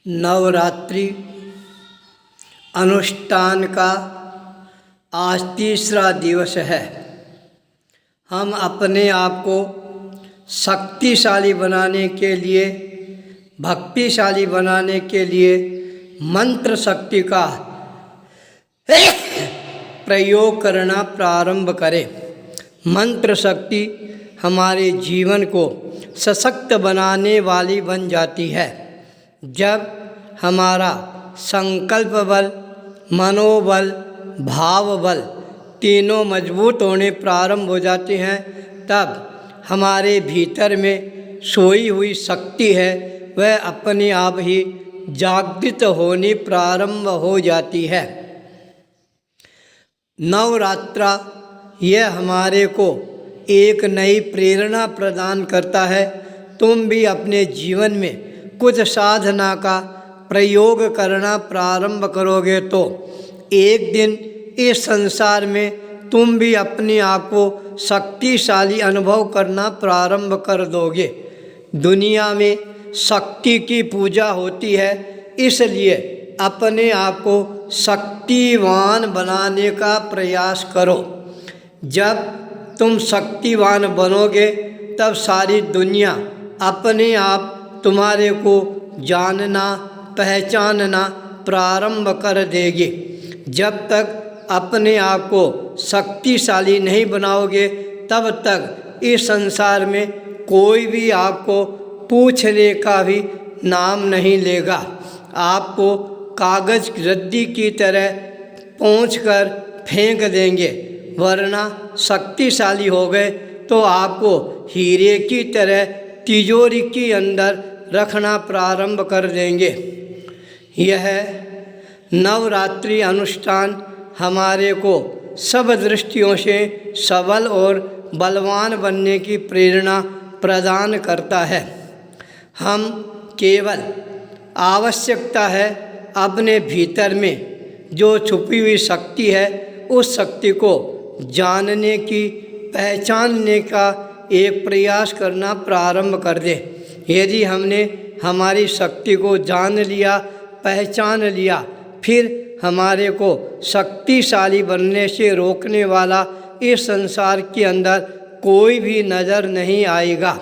नवरात्रि अनुष्ठान का आज तीसरा दिवस है। हम अपने आप को शक्तिशाली बनाने के लिए, भक्तिशाली बनाने के लिए मंत्र शक्ति का प्रयोग करना प्रारंभ करें। मंत्र शक्ति हमारे जीवन को सशक्त बनाने वाली बन जाती है। जब हमारा संकल्प बल, मनोबल, भाव बल तीनों मजबूत होने प्रारंभ हो जाते हैं, तब हमारे भीतर में सोई हुई शक्ति है वह अपने आप ही जागृत होने प्रारंभ हो जाती है। नवरात्रा यह हमारे को एक नई प्रेरणा प्रदान करता है। तुम भी अपने जीवन में कुछ साधना का प्रयोग करना प्रारंभ करोगे तो एक दिन इस संसार में तुम भी अपने आप को शक्तिशाली अनुभव करना प्रारंभ कर दोगे। दुनिया में शक्ति की पूजा होती है, इसलिए अपने आप को शक्तिवान बनाने का प्रयास करो। जब तुम शक्तिवान बनोगे तब सारी दुनिया अपने आप तुम्हारे को जानना, पहचानना प्रारंभ कर देगी। जब तक अपने आप को शक्तिशाली नहीं बनाओगे तब तक इस संसार में कोई भी आपको पूछने का भी नाम नहीं लेगा। आपको कागज रद्दी की तरह पोंछकर फेंक देंगे, वरना शक्तिशाली हो गए तो आपको हीरे की तरह तिजोरी के अंदर रखना प्रारंभ कर देंगे। यह नवरात्रि अनुष्ठान हमारे को सब दृष्टियों से सबल और बलवान बनने की प्रेरणा प्रदान करता है। हम केवल आवश्यकता है अपने भीतर में जो छुपी हुई शक्ति है उस शक्ति को जानने की, पहचानने का एक प्रयास करना प्रारंभ कर दे। यदि हमने हमारी शक्ति को जान लिया, पहचान लिया, फिर हमारे को शक्तिशाली बनने से रोकने वाला इस संसार के अंदर कोई भी नज़र नहीं आएगा।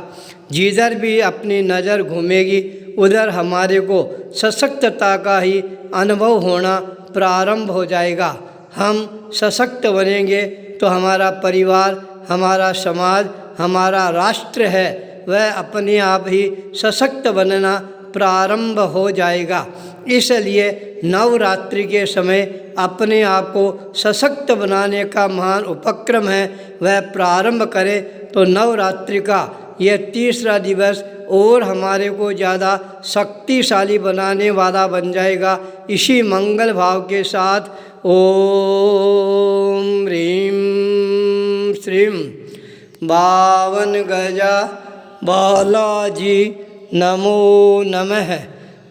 जिधर भी अपनी नज़र घूमेगी उधर हमारे को सशक्तता का ही अनुभव होना प्रारंभ हो जाएगा। हम सशक्त बनेंगे तो हमारा परिवार, हमारा समाज, हमारा राष्ट्र है वह अपने आप ही सशक्त बनना प्रारंभ हो जाएगा। इसलिए नवरात्रि के समय अपने आप को सशक्त बनाने का महान उपक्रम है वह प्रारंभ करें तो नवरात्रि का यह तीसरा दिवस और हमारे को ज़्यादा शक्तिशाली बनाने वाला बन जाएगा। इसी मंगल भाव के साथ ओम ह्रीं श्रीं बावन गजा बालाजी नमो नमः।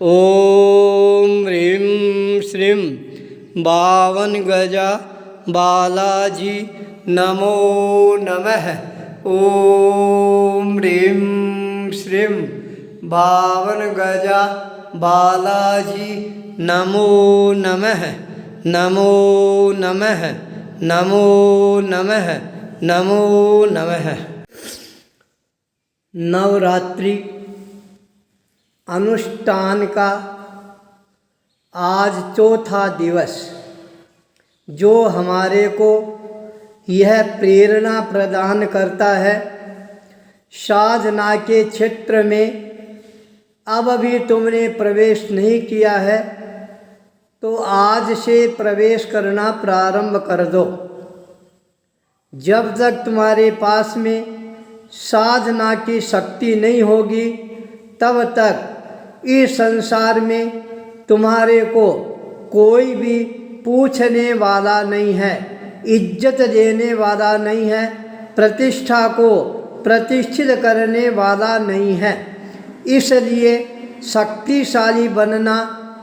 ओम ह्रीं श्रीं बावन गजा बालाजी नमो नमः। ओम ह्रीं श्रीं बावन गजा बालाजी नमो नमः। नमो नमः, नमो नमः, नमो नमः। नवरात्रि अनुष्ठान का आज चौथा दिवस जो हमारे को यह प्रेरणा प्रदान करता है, साधना के क्षेत्र में अब भी तुमने प्रवेश नहीं किया है तो आज से प्रवेश करना प्रारंभ कर दो। जब तक तुम्हारे पास में साधना की शक्ति नहीं होगी तब तक इस संसार में तुम्हारे को कोई भी पूछने वाला नहीं है, इज्जत देने वाला नहीं है, प्रतिष्ठा को प्रतिष्ठित करने वाला नहीं है। इसलिए शक्तिशाली बनना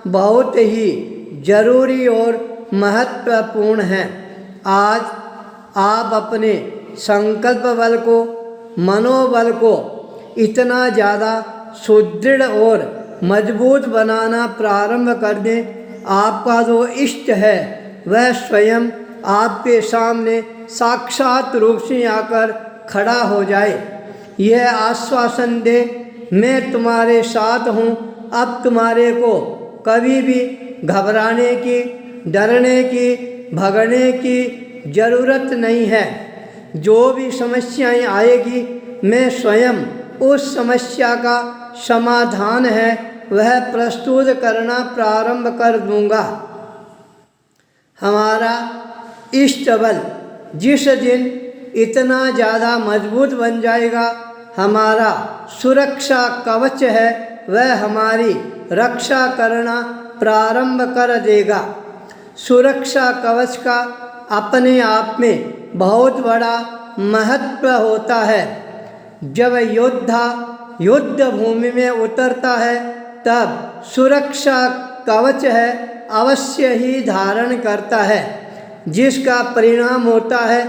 बहुत ही जरूरी और महत्वपूर्ण है। आज आप अपने संकल्प बल को, मनोबल को इतना ज़्यादा सुदृढ़ और मजबूत बनाना प्रारंभ कर दें। आपका जो इष्ट है वह स्वयं आपके सामने साक्षात रूप से आकर खड़ा हो जाए, यह आश्वासन दे मैं तुम्हारे साथ हूँ। अब तुम्हारे को कभी भी घबराने की, डरने की, भगने की ज़रूरत नहीं है। जो भी समस्याएं आएगी मैं स्वयं उस समस्या का समाधान है वह प्रस्तुत करना प्रारंभ कर दूंगा। हमारा इष्ट बल जिस दिन इतना ज़्यादा मजबूत बन जाएगा, हमारा सुरक्षा कवच है वह हमारी रक्षा करना प्रारंभ कर देगा। सुरक्षा कवच का अपने आप में बहुत बड़ा महत्व होता है। जब योद्धा युद्ध भूमि में उतरता है तब सुरक्षा कवच है अवश्य ही धारण करता है, जिसका परिणाम होता है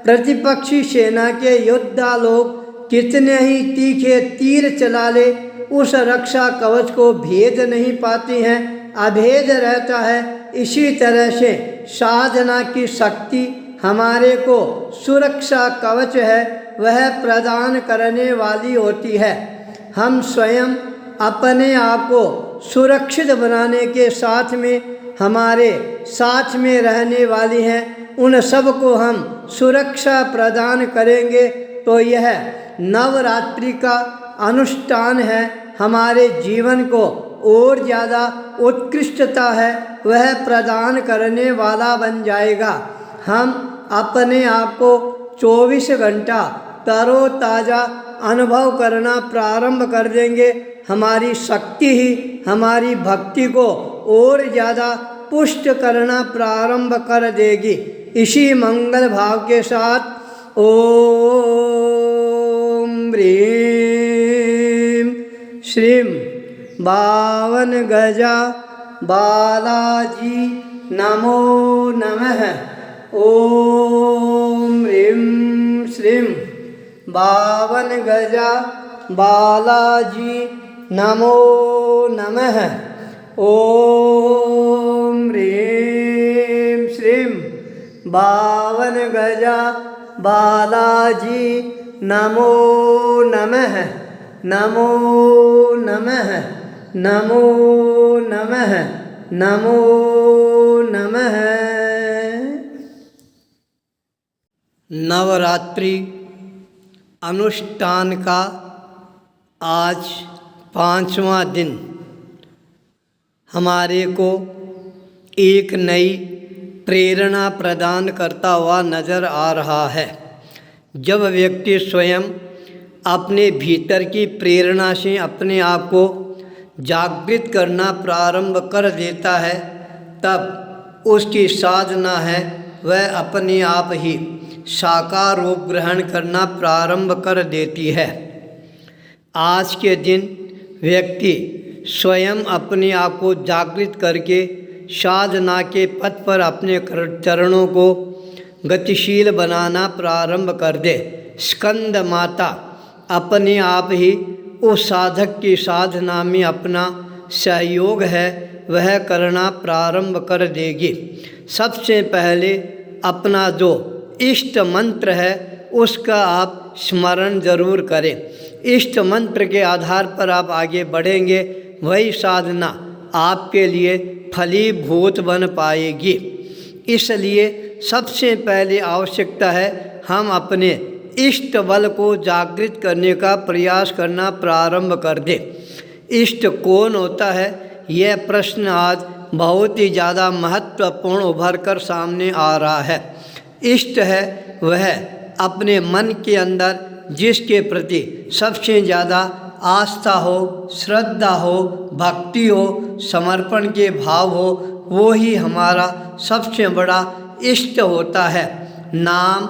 प्रतिपक्षी सेना के योद्धा लोग कितने ही तीखे तीर चला ले उस रक्षा कवच को भेद नहीं पाते हैं, अभेद रहता है। इसी तरह से साधना की शक्ति हमारे को सुरक्षा कवच है वह प्रदान करने वाली होती है। हम स्वयं अपने आप को सुरक्षित बनाने के साथ में हमारे साथ में रहने वाली हैं उन सब को हम सुरक्षा प्रदान करेंगे। तो यह नवरात्रि का अनुष्ठान है हमारे जीवन को और ज़्यादा उत्कृष्टता है वह प्रदान करने वाला बन जाएगा। हम अपने आप को 24 घंटा तरोताज़ा अनुभव करना प्रारंभ कर देंगे। हमारी शक्ति ही हमारी भक्ति को और ज़्यादा पुष्ट करना प्रारंभ कर देगी। इसी मंगल भाव के साथ ओम ह्रीं श्रीं बावन गजा बालाजी नमो नमः। ओम ह्रीं श्रीं बावन गजा बालाजी नमो नमः। ओम ह्रीं श्रीं बावन गजा बालाजी नमो नमः। नमो नमः नमो नमः नमो नमः। नवरात्रि अनुष्ठान का आज 5वां दिन हमारे को एक नई प्रेरणा प्रदान करता हुआ नज़र आ रहा है। जब व्यक्ति स्वयं अपने भीतर की प्रेरणा से अपने आप को जागृत करना प्रारंभ कर देता है तब उसकी साधना है वह अपने आप ही साकार रूप ग्रहण करना प्रारंभ कर देती है। आज के दिन व्यक्ति स्वयं अपने आप को जागृत करके साधना के पथ पर अपने चरणों को गतिशील बनाना प्रारंभ कर दे। स्कंद माता अपने आप ही उस साधक की साधना में अपना सहयोग है वह करना प्रारंभ कर देगी। सबसे पहले अपना जो इष्ट मंत्र है उसका आप स्मरण जरूर करें। इष्ट मंत्र के आधार पर आप आगे बढ़ेंगे, वही साधना आपके लिए फलीभूत बन पाएगी। इसलिए सबसे पहले आवश्यकता है हम अपने इष्ट बल को जागृत करने का प्रयास करना प्रारंभ कर दें। इष्ट कौन होता है, यह प्रश्न आज बहुत ही ज़्यादा महत्वपूर्ण उभर कर सामने आ रहा है। इष्ट है वह अपने मन के अंदर जिसके प्रति सबसे ज़्यादा आस्था हो, श्रद्धा हो, भक्ति हो, समर्पण के भाव हो, वो ही हमारा सबसे बड़ा इष्ट होता है। नाम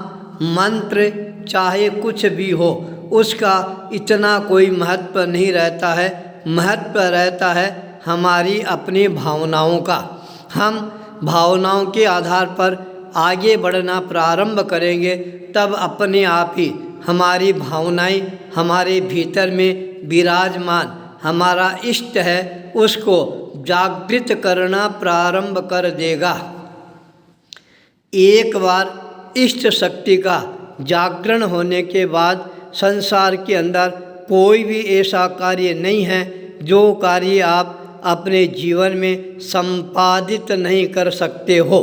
मंत्र चाहे कुछ भी हो उसका इतना कोई महत्व नहीं रहता है। महत्व रहता है हमारी अपनी भावनाओं का। हम भावनाओं के आधार पर आगे बढ़ना प्रारंभ करेंगे तब अपने आप ही हमारी भावनाएं हमारे भीतर में विराजमान हमारा इष्ट है उसको जागृत करना प्रारंभ कर देगा। एक बार इष्ट शक्ति का जागरण होने के बाद संसार के अंदर कोई भी ऐसा कार्य नहीं है जो कार्य आप अपने जीवन में संपादित नहीं कर सकते हो।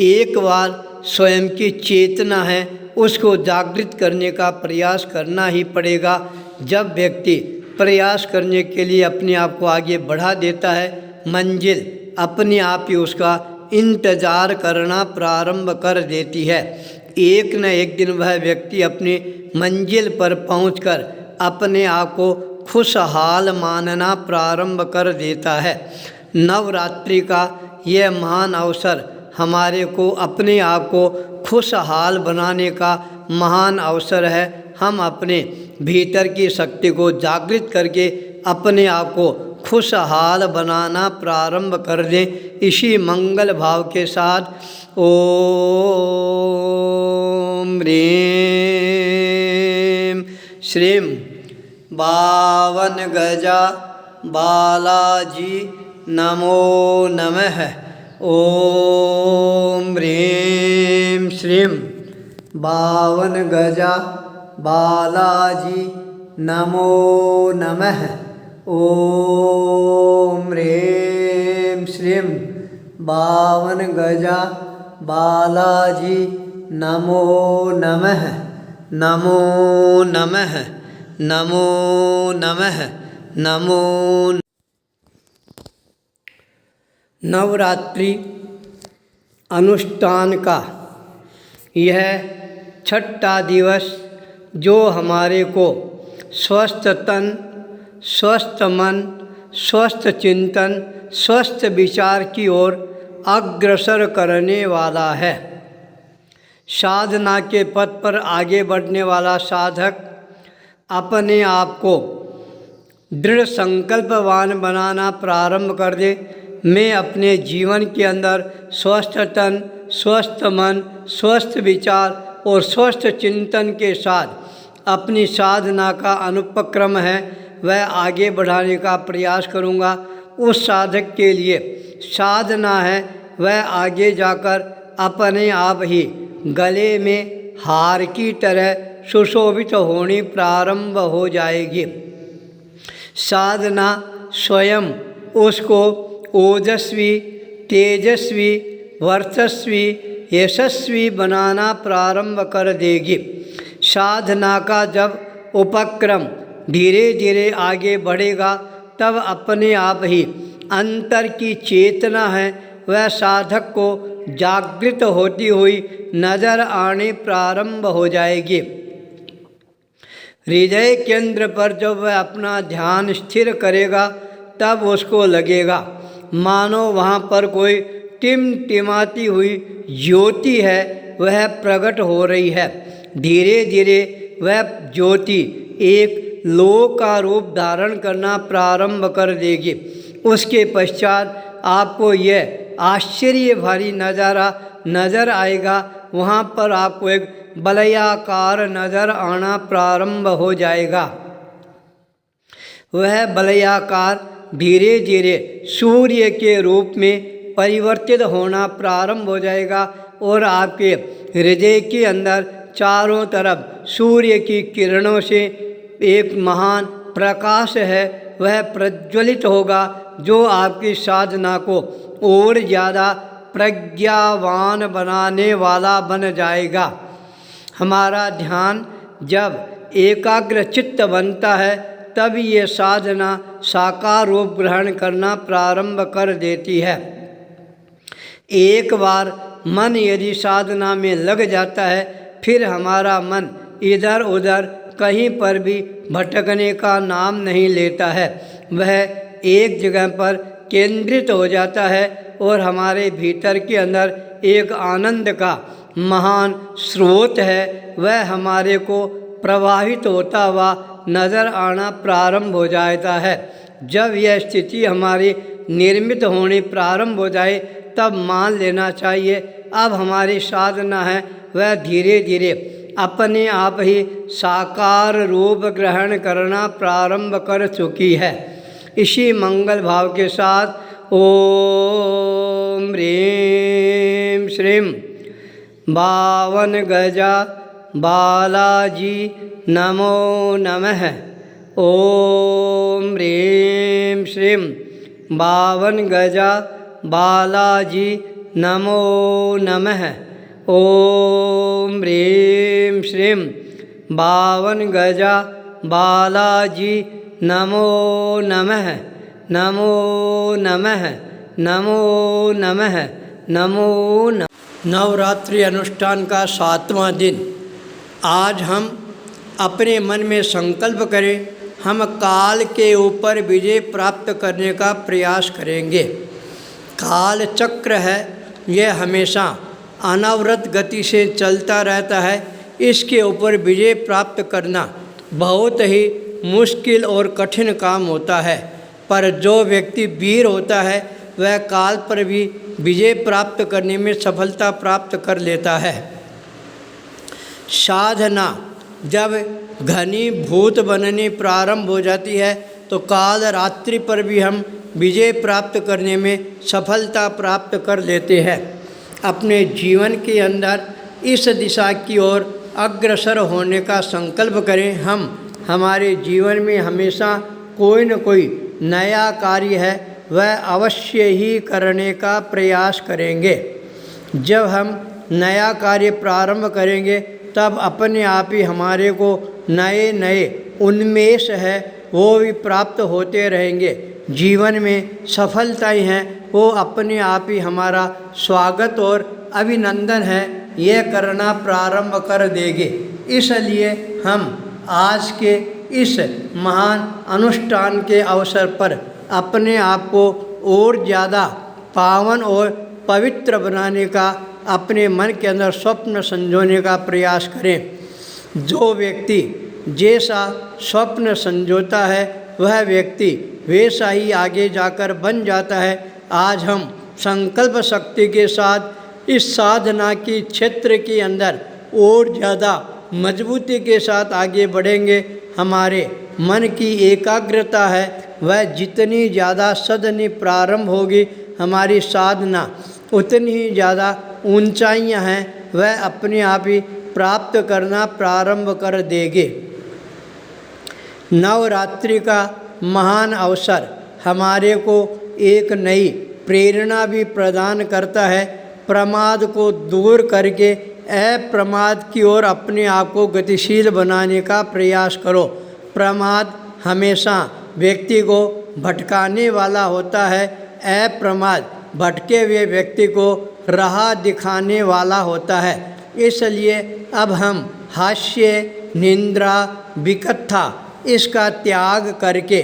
एक बार स्वयं की चेतना है उसको जागृत करने का प्रयास करना ही पड़ेगा। जब व्यक्ति प्रयास करने के लिए अपने आप को आगे बढ़ा देता है, मंजिल अपने आप ही उसका इंतज़ार करना प्रारंभ कर देती है। एक न एक दिन वह व्यक्ति अपनी मंजिल पर पहुंचकर अपने आप को खुशहाल मानना प्रारंभ कर देता है। नवरात्रि का यह महान अवसर हमारे को अपने आप को खुशहाल बनाने का महान अवसर है। हम अपने भीतर की शक्ति को जागृत करके अपने आप को खुशहाल बनाना प्रारंभ कर दें। इसी मंगल भाव के साथ ओम ह्रीं श्रीं बावन गजा बालाजी नमो नमः। ओम ह्रीं श्रीं बावन गजा बालाजी नमो नमः। ओम ह्रीं श्रीं बावन गजा बालाजी नमो नमः। नमो नमः नमो नमः नमो। नवरात्रि अनुष्ठान का यह छठा दिवस जो हमारे को स्वस्थ तन, स्वस्थ मन, स्वस्थ चिंतन, स्वस्थ विचार की ओर अग्रसर करने वाला है। साधना के पथ पर आगे बढ़ने वाला साधक अपने आप को दृढ़ संकल्पवान बनाना प्रारंभ कर दे। मैं अपने जीवन के अंदर स्वस्थ तन, स्वस्थ मन, स्वस्थ विचार और स्वस्थ चिंतन के साथ अपनी साधना का अनुपक्रम है वह आगे बढ़ाने का प्रयास करूँगा। उस साधक के लिए साधना है वह आगे जाकर अपने आप ही गले में हार की तरह सुशोभित होनी प्रारंभ हो जाएगी। साधना स्वयं उसको ओजस्वी, तेजस्वी, वर्चस्वी, यशस्वी बनाना प्रारंभ कर देगी। साधना का जब उपक्रम धीरे धीरे आगे बढ़ेगा तब अपने आप ही अंतर की चेतना है वह साधक को जागृत होती हुई नजर आने प्रारंभ हो जाएगी। हृदय केंद्र पर जब वह अपना ध्यान स्थिर करेगा तब उसको लगेगा मानो वहाँ पर कोई टिमटिमाती हुई ज्योति है वह प्रकट हो रही है। धीरे धीरे वह ज्योति एक लौ का रूप धारण करना प्रारंभ कर देगी। उसके पश्चात आपको यह आश्चर्य भारी नज़ारा नज़र आएगा। वहाँ पर आपको एक वलयाकार नज़र आना प्रारंभ हो जाएगा। वह वलयाकार धीरे धीरे सूर्य के रूप में परिवर्तित होना प्रारंभ हो जाएगा और आपके हृदय के अंदर चारों तरफ सूर्य की किरणों से एक महान प्रकाश है वह प्रज्वलित होगा जो आपकी साधना को और ज़्यादा प्रज्ञावान बनाने वाला बन जाएगा। हमारा ध्यान जब एकाग्र चित्त बनता है तब ये साधना साकार रूप ग्रहण करना प्रारंभ कर देती है। एक बार मन यदि साधना में लग जाता है फिर हमारा मन इधर उधर कहीं पर भी भटकने का नाम नहीं लेता है। वह एक जगह पर केंद्रित हो जाता है और हमारे भीतर के अंदर एक आनंद का महान स्रोत है वह हमारे को प्रवाहित होता हुआ नज़र आना प्रारंभ हो जाता है। जब यह स्थिति हमारी निर्मित होनी प्रारंभ हो जाए तब मान लेना चाहिए अब हमारी साधना है वह धीरे धीरे अपने आप ही साकार रूप ग्रहण करना प्रारंभ कर चुकी है। इसी मंगल भाव के साथ ओम ह्रीं श्रीं 52 गजा बालाजी नमो नमः। ओम ह्रीं श्रीं 52 गजा बालाजी नमो नमः। ओम ह्रीं श्रीं 52 गजा बालाजी नमो नमः। नमो नमः नमो नमः नमो नमः। नवरात्रि अनुष्ठान का 7वां दिन। आज हम अपने मन में संकल्प करें, हम काल के ऊपर विजय प्राप्त करने का प्रयास करेंगे। काल चक्र है, यह हमेशा अनवरत गति से चलता रहता है। इसके ऊपर विजय प्राप्त करना बहुत ही मुश्किल और कठिन काम होता है, पर जो व्यक्ति वीर होता है वह काल पर भी विजय प्राप्त करने में सफलता प्राप्त कर लेता है। साधना जब घनीभूत बननी प्रारंभ हो जाती है तो काल रात्रि पर भी हम विजय प्राप्त करने में सफलता प्राप्त कर लेते हैं। अपने जीवन के अंदर इस दिशा की ओर अग्रसर होने का संकल्प करें। हम हमारे जीवन में हमेशा कोई न कोई नया कार्य है वह अवश्य ही करने का प्रयास करेंगे। जब हम नया कार्य प्रारंभ करेंगे तब अपने आप ही हमारे को नए नए उन्मेष है वो भी प्राप्त होते रहेंगे। जीवन में सफलताएं हैं वो अपने आप ही हमारा स्वागत और अभिनंदन है यह करना प्रारंभ कर देंगे। इसलिए हम आज के इस महान अनुष्ठान के अवसर पर अपने आप को और ज़्यादा पावन और पवित्र बनाने का अपने मन के अंदर स्वप्न संजोने का प्रयास करें। जो व्यक्ति जैसा स्वप्न संजोता है वह व्यक्ति वैसा ही आगे जाकर बन जाता है। आज हम संकल्प शक्ति के साथ इस साधना की क्षेत्र के अंदर और ज़्यादा मजबूती के साथ आगे बढ़ेंगे। हमारे मन की एकाग्रता है वह जितनी ज़्यादा सदनी प्रारंभ होगी, हमारी साधना उतनी ही ज़्यादा ऊंचाइयां हैं वह अपने आप ही प्राप्त करना प्रारंभ कर देंगे। नवरात्रि का महान अवसर हमारे को एक नई प्रेरणा भी प्रदान करता है। प्रमाद को दूर करके अप्रमाद की ओर अपने आप को गतिशील बनाने का प्रयास करो। प्रमाद हमेशा व्यक्ति को भटकाने वाला होता है, अप्रमाद भटके हुए व्यक्ति को राह दिखाने वाला होता है। इसलिए अब हम हास्य, निंद्रा, विकथा इसका त्याग करके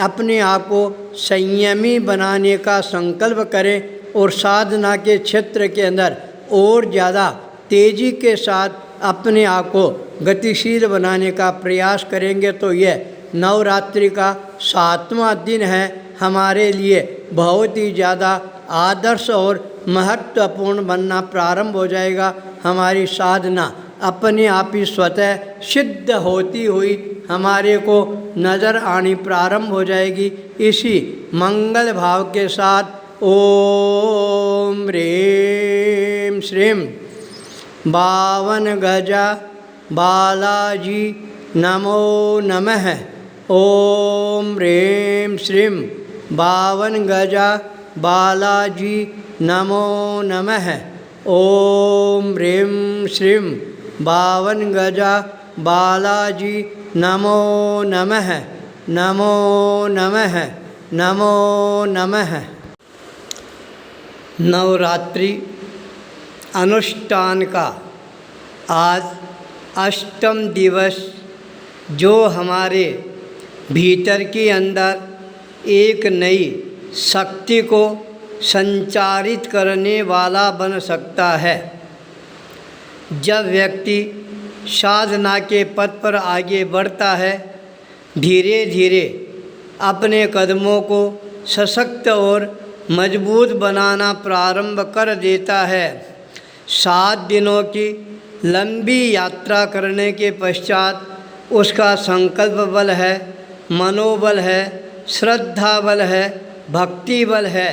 अपने आप को संयमी बनाने का संकल्प करें और साधना के क्षेत्र के अंदर और ज़्यादा तेज़ी के साथ अपने आप को गतिशील बनाने का प्रयास करेंगे तो यह नवरात्रि का 7वां दिन है हमारे लिए बहुत ही ज़्यादा आदर्श और महत्वपूर्ण बनना प्रारंभ हो जाएगा। हमारी साधना अपने आप ही स्वतः सिद्ध होती हुई हमारे को नज़र आनी प्रारंभ हो जाएगी। इसी मंगल भाव के साथ ओम ह्रीं श्रीं 52 गजा बालाजी नमो नमः। ओम ह्रीं श्रीं 52 गजा बालाजी नमो नमः। ओम ह्रीं श्रीं 52 गजा बालाजी नमो नमः। नमो नमः नमो नमः। नवरात्रि अनुष्ठान का आज 8वां दिवस, जो हमारे भीतर के अंदर एक नई शक्ति को संचारित करने वाला बन सकता है। जब व्यक्ति साधना के पथ पर आगे बढ़ता है, धीरे धीरे अपने कदमों को सशक्त और मजबूत बनाना प्रारंभ कर देता है। 7 दिनों की लंबी यात्रा करने के पश्चात उसका संकल्प बल है, मनोबल है, श्रद्धा बल है, भक्ति बल है,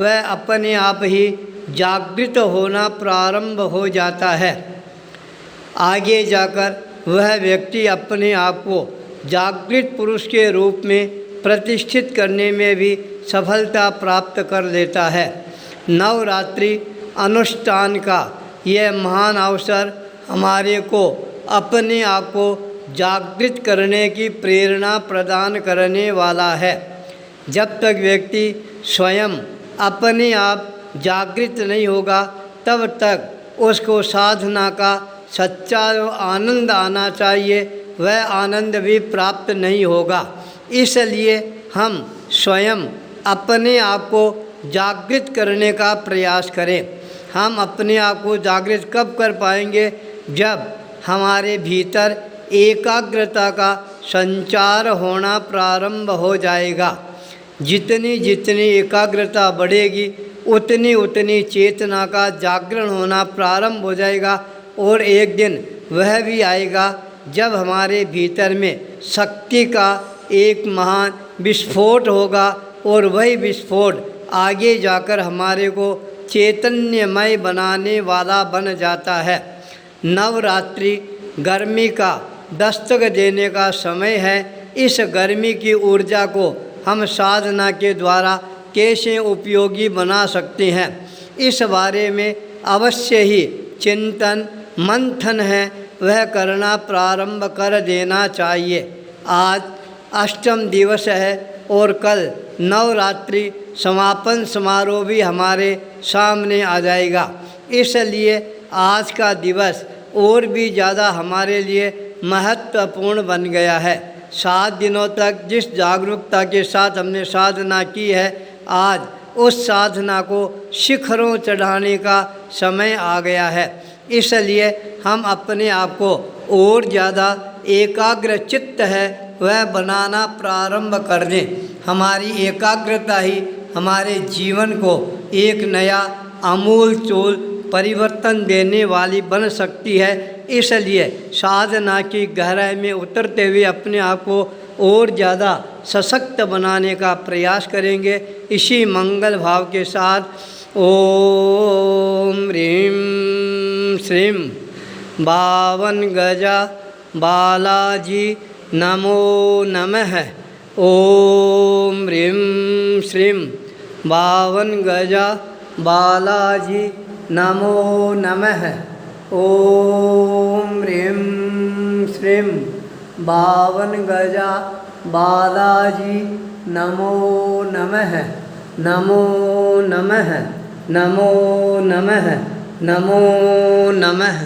वह अपने आप ही जागृत होना प्रारंभ हो जाता है। आगे जाकर वह व्यक्ति अपने आप को जागृत पुरुष के रूप में प्रतिष्ठित करने में भी सफलता प्राप्त कर लेता है। नवरात्रि अनुष्ठान का यह महान अवसर हमारे को अपने आप को जागृत करने की प्रेरणा प्रदान करने वाला है। जब तक व्यक्ति स्वयं अपने आप जागृत नहीं होगा तब तक उसको साधना का सच्चा आनंद आना चाहिए, वह आनंद भी प्राप्त नहीं होगा। इसलिए हम स्वयं अपने आप को जागृत करने का प्रयास करें। हम अपने आप को जागृत कब कर पाएंगे? जब हमारे भीतर एकाग्रता का संचार होना प्रारंभ हो जाएगा। जितनी जितनी एकाग्रता बढ़ेगी उतनी उतनी चेतना का जागरण होना प्रारंभ हो जाएगा और एक दिन वह भी आएगा जब हमारे भीतर में शक्ति का एक महान विस्फोट होगा और वही विस्फोट आगे जाकर हमारे को चैतन्यमय बनाने वाला बन जाता है। नवरात्रि गर्मी का दस्तक देने का समय है। इस गर्मी की ऊर्जा को हम साधना के द्वारा कैसे उपयोगी बना सकते हैं, इस बारे में अवश्य ही चिंतन मंथन है वह करना प्रारंभ कर देना चाहिए। आज अष्टम दिवस है और कल नवरात्रि समापन समारोह भी हमारे सामने आ जाएगा। इसलिए आज का दिवस और भी ज़्यादा हमारे लिए महत्वपूर्ण बन गया है। 7 दिनों तक जिस जागरूकता के साथ हमने साधना की है, आज उस साधना को शिखरों चढ़ाने का समय आ गया है। इसलिए हम अपने आप को और ज़्यादा एकाग्र चित्त है वह बनाना प्रारंभ कर दें। हमारी एकाग्रता ही हमारे जीवन को एक नया आमूल चूल परिवर्तन देने वाली बन सकती है। इसलिए साधना की गहराई में उतरते हुए अपने आप को और ज़्यादा सशक्त बनाने का प्रयास करेंगे। इसी मंगल भाव के साथ ओम ह्रीं श्रीं बावन गजा बालाजी नमो नमः। ओम ह्रीं श्रीं बावन गजा बालाजी नमो नमः। ओम ह्रीं श्रीं बावन गजा बालाजी नमो नमः। नमो नमः नमो नमः नमो नमः।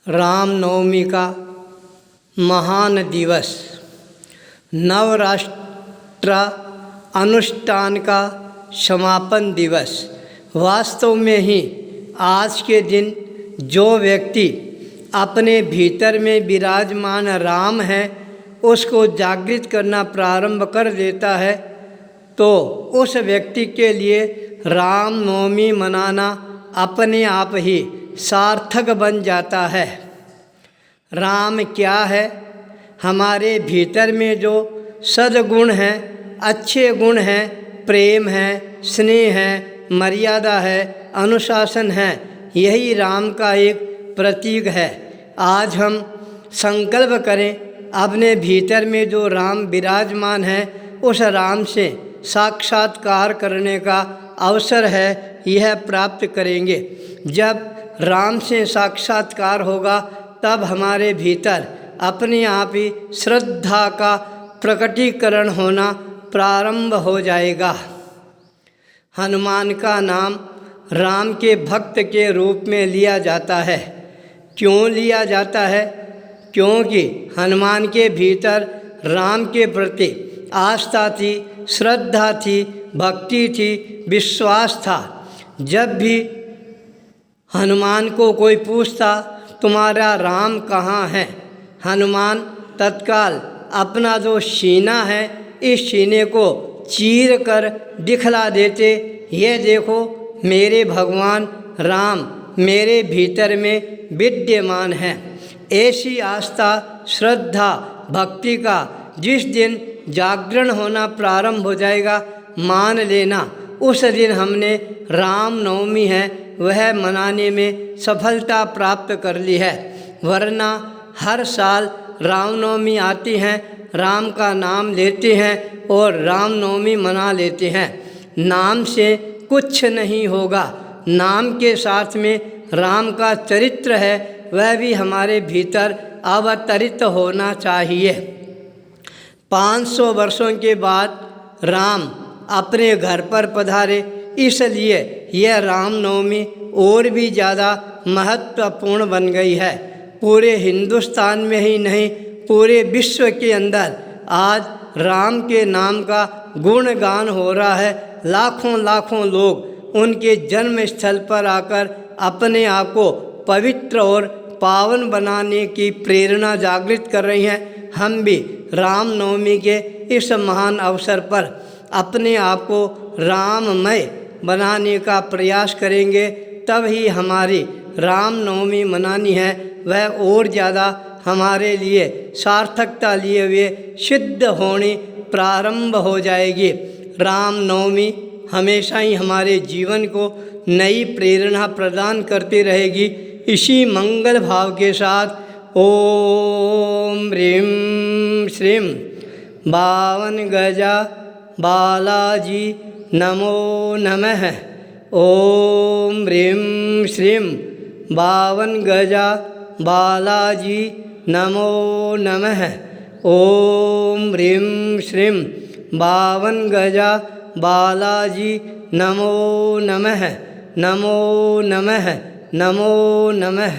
रामनवमी का महान दिवस, नवरात्र अनुष्ठान का समापन दिवस। वास्तव में ही आज के दिन जो व्यक्ति अपने भीतर में विराजमान राम है उसको जागृत करना प्रारंभ कर देता है, तो उस व्यक्ति के लिए रामनवमी मनाना अपने आप ही सार्थक बन जाता है। राम क्या है? हमारे भीतर में जो सद्गुण हैं, अच्छे गुण हैं, प्रेम है, स्नेह है, मर्यादा है, अनुशासन है, यही राम का एक प्रतीक है। आज हम संकल्प करें अपने भीतर में जो राम विराजमान है उस राम से साक्षात्कार करने का अवसर है, यह प्राप्त करेंगे। जब राम से साक्षात्कार होगा तब हमारे भीतर अपने आप ही श्रद्धा का प्रकटीकरण होना प्रारंभ हो जाएगा। हनुमान का नाम राम के भक्त के रूप में लिया जाता है। क्यों लिया जाता है? क्योंकि हनुमान के भीतर राम के प्रति आस्था थी, श्रद्धा थी, भक्ति थी, विश्वास था। जब भी हनुमान को कोई पूछता तुम्हारा राम कहाँ है, हनुमान तत्काल अपना जो सीना है इस सीने को चीर कर दिखला देते, ये देखो मेरे भगवान राम मेरे भीतर में विद्यमान है। ऐसी आस्था, श्रद्धा, भक्ति का जिस दिन जागरण होना प्रारंभ हो जाएगा, मान लेना उस दिन हमने रामनवमी है वह मनाने में सफलता प्राप्त कर ली है। वरना हर साल रामनवमी आती हैं, राम का नाम लेते हैं और रामनवमी मना लेते हैं। नाम से कुछ नहीं होगा। नाम के साथ में राम का चरित्र है वह भी हमारे भीतर अवतरित होना चाहिए। 500 वर्षों के बाद राम अपने घर पर पधारे, इसलिए यह रामनवमी और भी ज़्यादा महत्वपूर्ण बन गई है। पूरे हिंदुस्तान में ही नहीं, पूरे विश्व के अंदर आज राम के नाम का गुणगान हो रहा है। लाखों लाखों लोग उनके जन्म स्थल पर आकर अपने आप को पवित्र और पावन बनाने की प्रेरणा जागृत कर रही हैं। हम भी रामनवमी के इस महान अवसर पर अपने आप को राममय बनाने का प्रयास करेंगे, तब ही हमारी रामनवमी मनानी है वह और ज़्यादा हमारे लिए सार्थकता लिए हुए सिद्ध होनी प्रारंभ हो जाएगी। रामनवमी हमेशा ही हमारे जीवन को नई प्रेरणा प्रदान करती रहेगी। इसी मंगल भाव के साथ ओम ह्रीं श्रीं बावन गजा बालाजी नमो नमः। ओम ह्रीं श्रीं बावन गजा बालाजी नमो नमः। ओम ह्रीं श्रीं बावन गजा बालाजी नमो नमः। नमो नमः। नमो नमः।